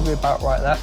probably about right there.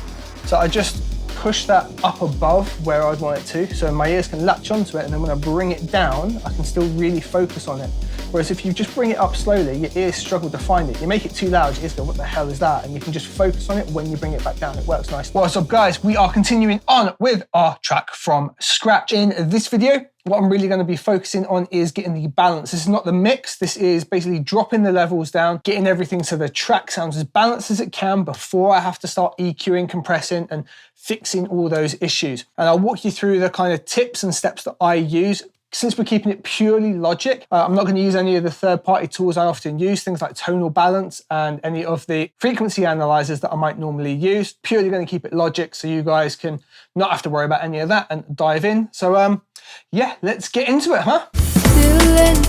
So I just push that up above where I'd want it to, so my ears can latch onto it, and then when I bring it down, I can still really focus on it. Whereas if you just bring it up slowly, your ears struggle to find it. You make it too loud, your ears go, what the hell is that? And you can just focus on it when you bring it back down. It works nice. What's up, guys? We are continuing on with our track from scratch. In this video, what I'm really going to be focusing on is getting the balance. This is not the mix. This is basically dropping the levels down, getting everything so the track sounds as balanced as it can before I have to start EQing, compressing, and fixing all those issues. And I'll walk you through the kind of tips and steps that I use. Since we're keeping it purely Logic, I'm not going to use any of the third-party tools I often use, things like tonal balance and any of the frequency analyzers that I might normally use. Purely going to keep it Logic so you guys can not have to worry about any of that and dive in. So yeah, let's get into it, huh? Feeling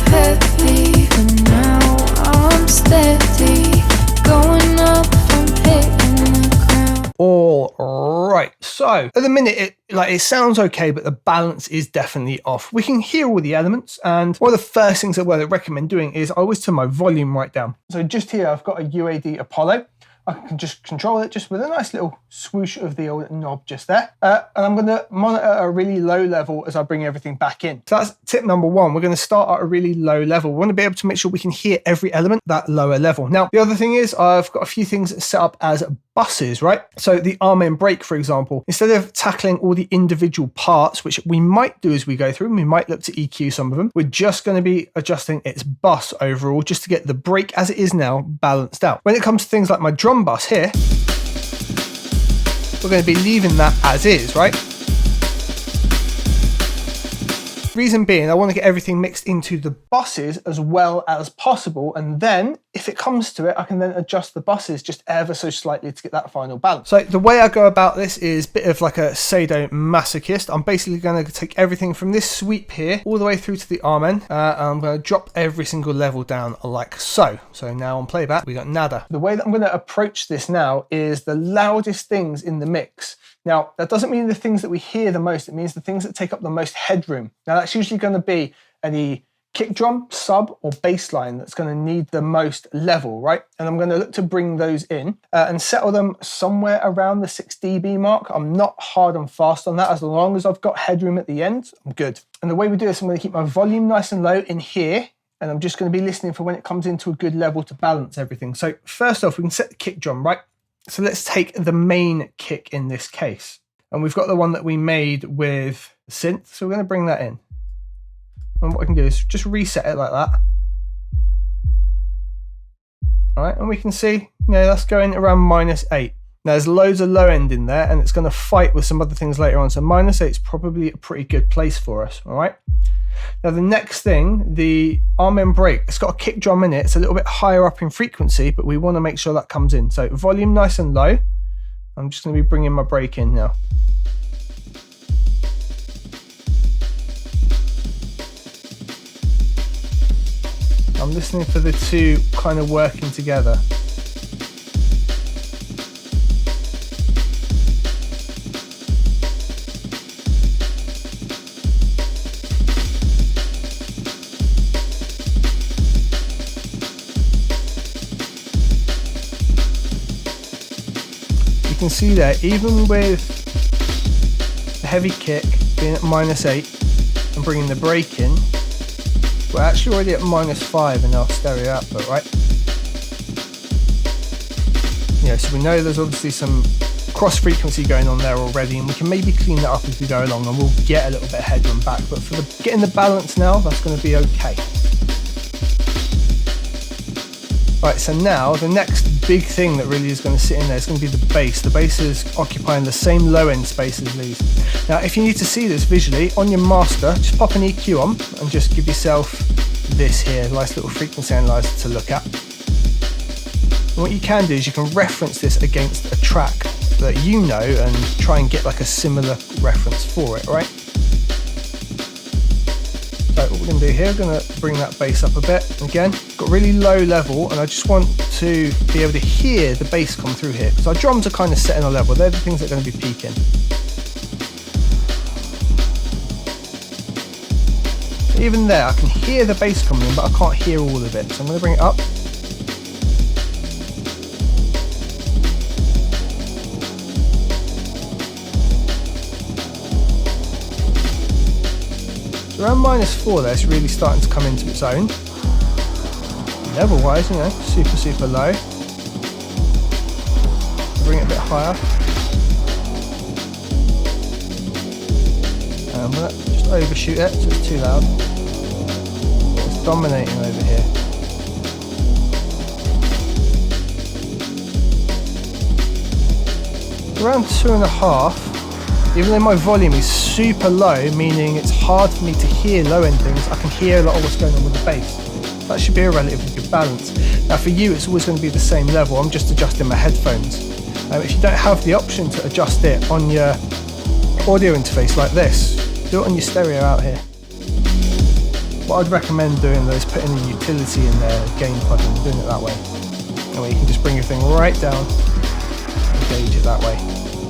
heavy, but now I'm steady, going up from hitting the ground. All right, so at the minute it sounds okay, but the balance is definitely off. We can hear all the elements, and one of the first things I would recommend doing is I always turn my volume right down. So just here I've got a UAD Apollo. I can just control it just with a nice little swoosh of the old knob just there. And I'm going to monitor a really low level as I bring everything back in. So that's tip number one. We're going to start at a really low level. We want to be able to make sure we can hear every element that lower level. Now, the other thing is I've got a few things set up as buses, right? So the arm and brake, for example, instead of tackling all the individual parts, which we might do as we go through, and we might look to EQ some of them, we're just going to be adjusting its bus overall just to get the brake as it is now balanced out. When it comes to things like my drum bus here, we're going to be leaving that as is, right? Reason being, I want to get everything mixed into the buses as well as possible, and then if it comes to it, I can then adjust the buses just ever so slightly to get that final balance. So the way I go about this is a bit of like a sadomasochist. I'm basically going to take everything from this sweep here all the way through to the arm end, and I'm going to drop every single level down like so. So now on playback, we got nada. The way that I'm going to approach this now is the loudest things in the mix. Now, that doesn't mean the things that we hear the most, it means the things that take up the most headroom. Now, that's usually going to be any kick drum, sub, or bass line that's going to need the most level, right? And I'm going to look to bring those in and settle them somewhere around the 6 dB mark. I'm not hard and fast on that. As long as I've got headroom at the end, I'm good. And the way we do this, I'm going to keep my volume nice and low in here, and I'm just going to be listening for when it comes into a good level to balance everything. So first off, we can set the kick drum, right? So let's take the main kick in this case. And we've got the one that we made with synth. So we're going to bring that in. And what I can do is just reset it like that. All right, and we can see, that's going around -8. Now there's loads of low end in there, and it's going to fight with some other things later on. So -8 is probably a pretty good place for us, all right? Now the next thing, the arm and brake, it's got a kick drum in it. It's a little bit higher up in frequency, but we want to make sure that comes in. So volume nice and low. I'm just going to be bringing my brake in now. I'm listening for the two kind of working together. You can see there, even with the heavy kick being at -8 and bringing the brake in, we're actually already at -5 in our stereo output, right? Yeah, so we know there's obviously some cross frequency going on there already, and we can maybe clean that up as we go along, and we'll get a little bit of headroom back. But for getting the balance now, that's going to be okay. Right, so now the next big thing that really is going to sit in there is going to be the bass. The bass is occupying the same low end space as these. Now, if you need to see this visually, on your master, just pop an EQ on and just give yourself this here, nice little frequency analyzer to look at. And what you can do is you can reference this against a track that you know and try and get like a similar reference for it, right? So what we're going to do here, we're going to bring that bass up a bit. Again, got really low level, and I just want to be able to hear the bass come through here, because our drums are kind of set in a level. They're the things that are going to be peaking. Even there, I can hear the bass coming in, but I can't hear all of it. So I'm going to bring it up. So around -4 there, it's really starting to come into its own. Level wise, you know, super low. Bring it a bit higher. And I'm gonna just overshoot it so it's too loud. It's dominating over here. Around 2.5, even though my volume is super low, meaning it's hard for me to hear low end things, I can hear a lot of what's going on with the bass. That should be a relatively good balance. Now for you, it's always going to be the same level. I'm just adjusting my headphones. If you don't have the option to adjust it on your audio interface like this, do it on your stereo out here. What I'd recommend doing though is putting a utility in there, gain plugin, doing it that way. That way you can just bring your thing right down and gauge it that way.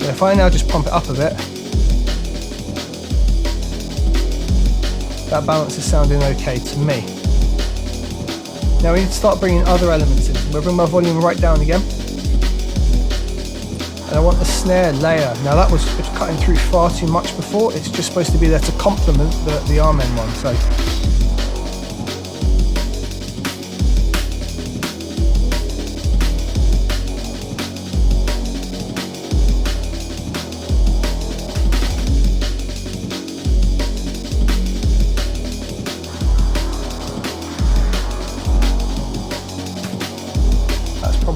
But if I now just pump it up a bit, that balance is sounding okay to me. Now we need to start bringing other elements in. We'll bring my volume right down again. And I want the snare layer. Now that was cutting through far too much before. It's just supposed to be there to complement the Amen one. So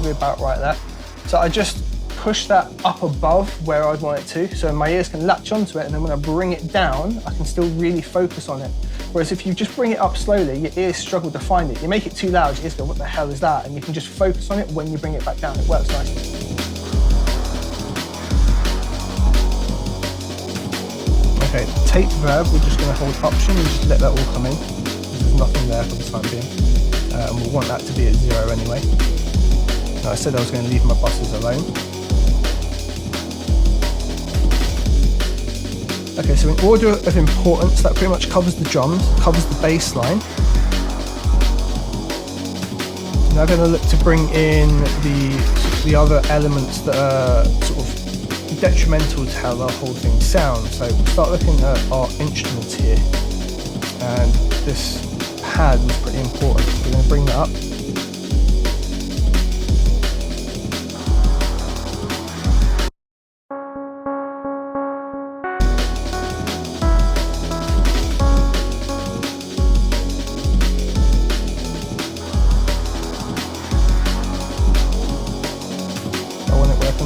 about right there. So I just push that up above where I'd want it to, so my ears can latch onto it, and then when I bring it down, I can still really focus on it. Whereas if you just bring it up slowly, your ears struggle to find it. You make it too loud, your ears go, what the hell is that? And you can just focus on it when you bring it back down. It works nicely. Okay, tape verb, we're just going to hold option and just let that all come in. There's nothing there for the time being. And we'll want that to be at 0 anyway. I said I was going to leave my buses alone. Okay, so in order of importance, that pretty much covers the drums, covers the bass line. Now I'm going to look to bring in the other elements that are sort of detrimental to how the whole thing sounds. So we'll start looking at our instruments here. And this pad was pretty important. We're going to bring that up.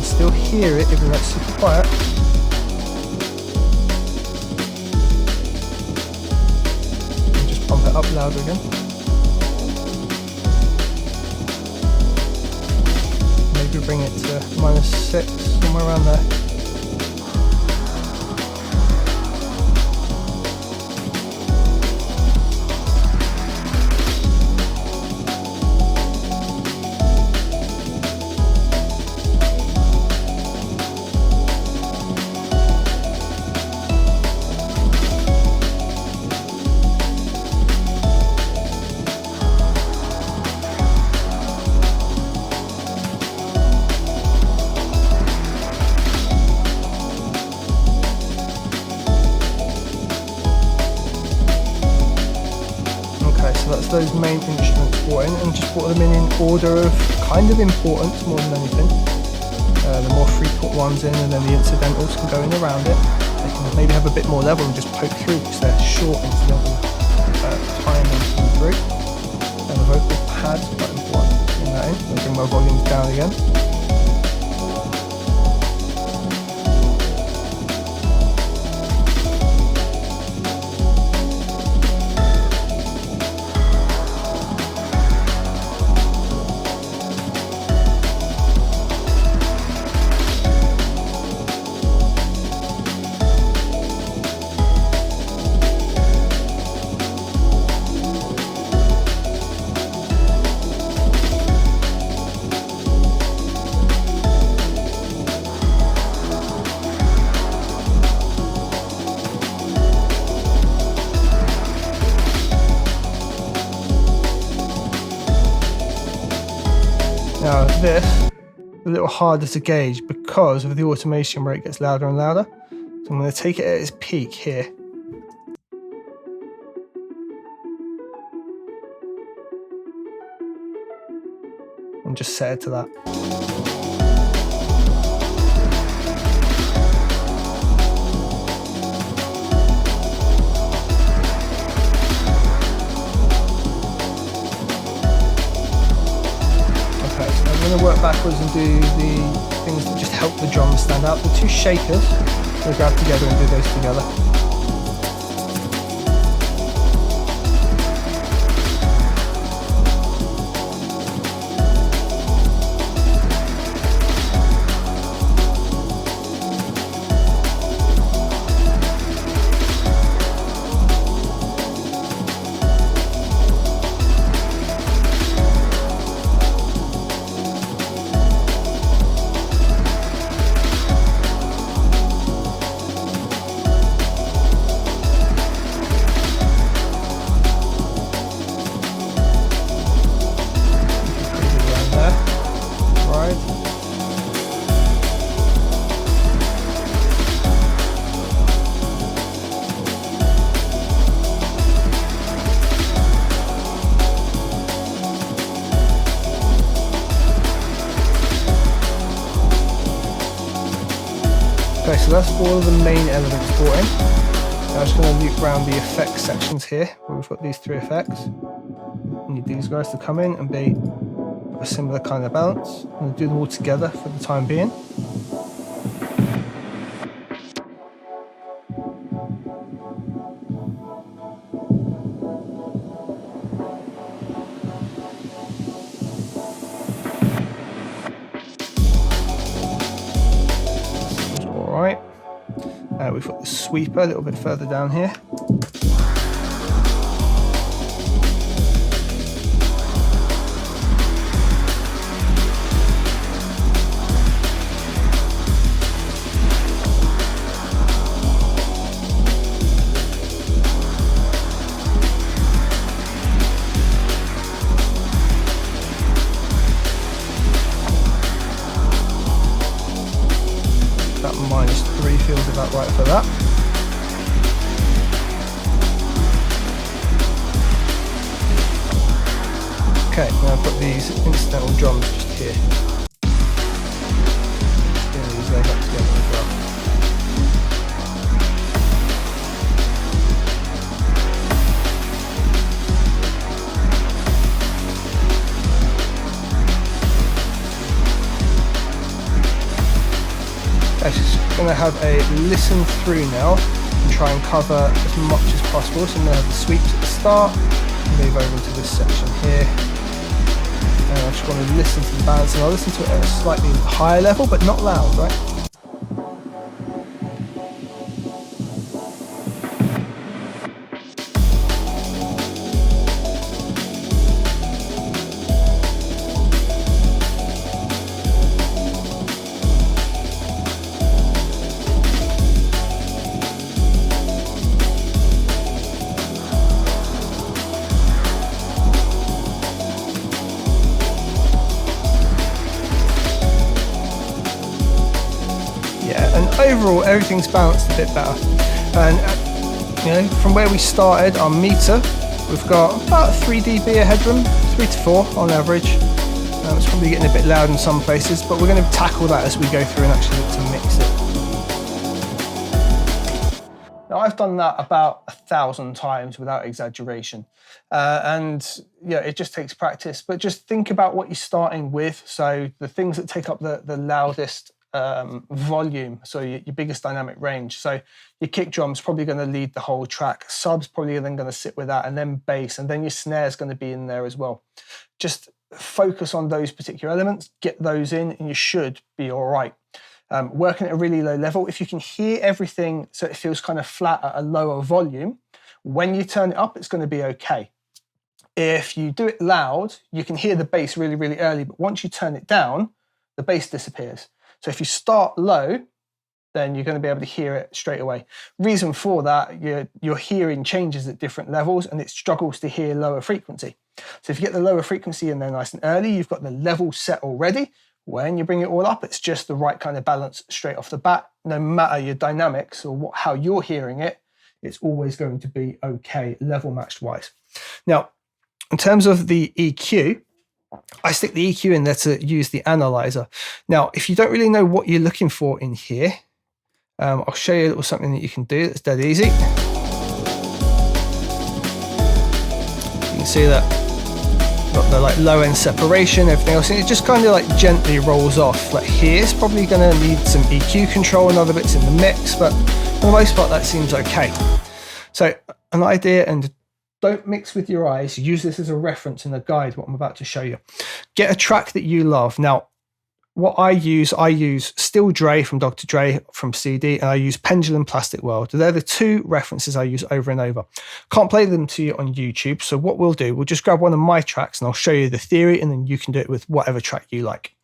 Still hear it even though it's super quiet. And just pump it up louder again. Maybe bring it to -6, somewhere around there. That's those main instruments brought in, and just brought them in order of kind of importance more than anything. The more frequent ones in, and then the incidentals can go in around it. They can maybe have a bit more level and just poke through because they're short incidental time and come through. And the vocal pad's quite important. Bring that in. I'll bring my volumes down again. Now this is a little harder to gauge because of the automation where it gets louder and louder. So I'm going to take it at its peak here. and just set it to that. Okay, so I'm going to work backwards and do the things that just help the drums stand out. The two shakers, we'll grab together and do those together. Okay, so that's all of the main elements brought in. Now I'm just going to loop around the effects sections here, where we've got these three effects. I need these guys to come in and be a similar kind of balance. I'm going to do them all together for the time being. Alright, we've got the sweeper a little bit further down here. That -3 feels about right for that. Okay, now I've got these incidental drums just here. Bring these legs up together as well. I'm just going to have a listen through now and try and cover as much as possible. So I'm going to have the sweeps at the start, move over into this section here. And I just want to listen to the balance, and I'll listen to it at a slightly higher level, but not loud, right? Overall, everything's balanced a bit better, and you know, from where we started, our meter, we've got about 3 dB of headroom, 3 to 4 on average. It's probably getting a bit loud in some places, but we're going to tackle that as we go through and actually look to mix it. Now, I've done that about 1,000 times without exaggeration, and yeah, it just takes practice. But just think about what you're starting with. So the things that take up the loudest volume, so your biggest dynamic range. So your kick drum's probably going to lead the whole track, sub's probably then going to sit with that, and then bass, and then your snare's going to be in there as well. Just focus on those particular elements, get those in, and you should be all right. Working at a really low level, if you can hear everything so it feels kind of flat at a lower volume, when you turn it up, it's going to be okay. If you do it loud, you can hear the bass really, really early, but once you turn it down, the bass disappears. So if you start low, then you're going to be able to hear it straight away. Reason for that, your hearing changes at different levels, and it struggles to hear lower frequency. So if you get the lower frequency in there nice and early, you've got the level set already. When you bring it all up, it's just the right kind of balance straight off the bat. No matter your dynamics or how you're hearing it, it's always going to be okay, level matched wise. Now, in terms of the EQ, I stick the EQ in there to use the analyzer. Now, if you don't really know what you're looking for in here, I'll show you a little something that you can do that's dead easy. You can see that got the like low end separation, everything else, and it just kind of like gently rolls off. Like here's probably going to need some EQ control and other bits in the mix, but for the most part that seems okay. So an idea, and don't mix with your eyes, use this as a reference in a guide, what I'm about to show you. Get a track that you love. Now, what I use Still Dre from Dr. Dre from CD, and I use Pendulum Plastic World. They're the two references I use over and over. Can't play them to you on YouTube, so what we'll do, we'll just grab one of my tracks and I'll show you the theory, and then you can do it with whatever track you like.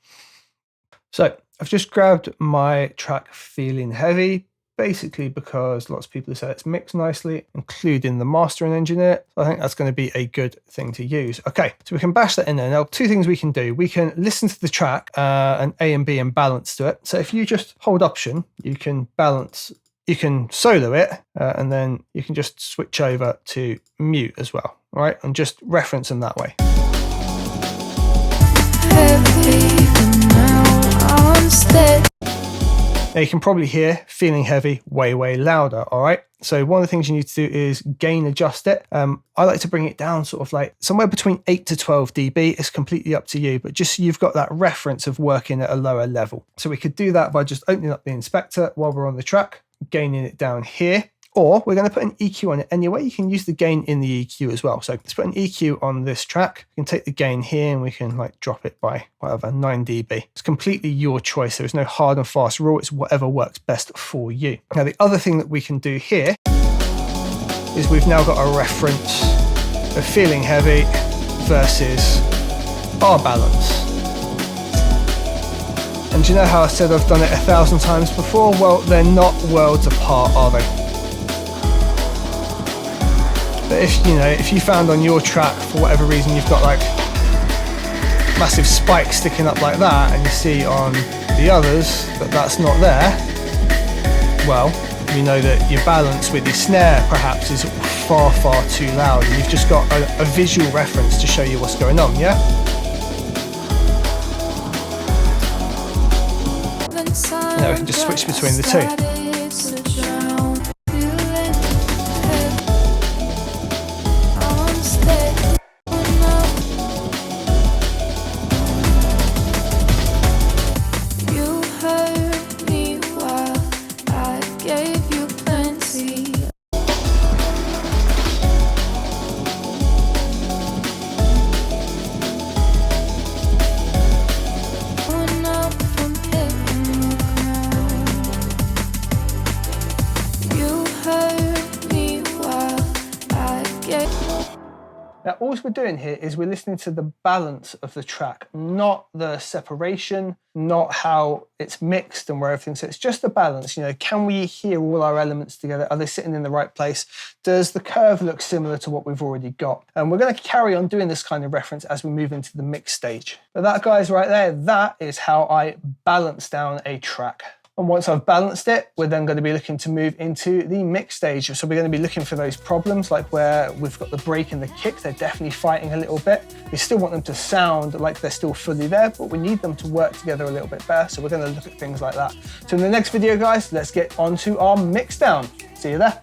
So I've just grabbed my track Feeling Heavy, basically because lots of people say it's mixed nicely, including the mastering engineer. So I think that's going to be a good thing to use. Okay, so we can bash that in there. Now, two things we can do. We can listen to the track and A and B and balance to it. So if you just hold Option, you can balance, you can solo it, and then you can just switch over to mute as well, all right? And just reference them that way. Now you can probably hear Feeling Heavy way, way louder, all right? So one of the things you need to do is gain adjust it. I like to bring it down sort of like somewhere between 8 to 12 dB. It's completely up to you, but just so you've got that reference of working at a lower level. So we could do that by just opening up the inspector while we're on the track, gaining it down here. Or we're going to put an EQ on it anyway. You can use the gain in the EQ as well. So let's put an EQ on this track. You can take the gain here and we can like drop it by whatever, 9 dB. It's completely your choice. There's no hard and fast rule. It's whatever works best for you. Now, the other thing that we can do here is we've now got a reference of Feeling Heavy versus our balance. And do you know how I said I've done it 1,000 times before? Well, they're not worlds apart, are they? But if you found on your track, for whatever reason, you've got like massive spikes sticking up like that, and you see on the others that that's not there, well, you know that your balance with your snare perhaps is far, far too loud, and you've just got a visual reference to show you what's going on, yeah? Now we can just switch between the two. Now, all we're doing here is we're listening to the balance of the track, not the separation, not how it's mixed and where everything sits. It's just the balance. You know, can we hear all our elements together? Are they sitting in the right place? Does the curve look similar to what we've already got? And we're going to carry on doing this kind of reference as we move into the mix stage. But that, guys, right there, that is how I balance down a track. And once I've balanced it, we're then going to be looking to move into the mix stage. So we're going to be looking for those problems, like where we've got the break and the kick. They're definitely fighting a little bit. We still want them to sound like they're still fully there, but we need them to work together a little bit better. So we're going to look at things like that. So in the next video, guys, let's get onto our mix down. See you there.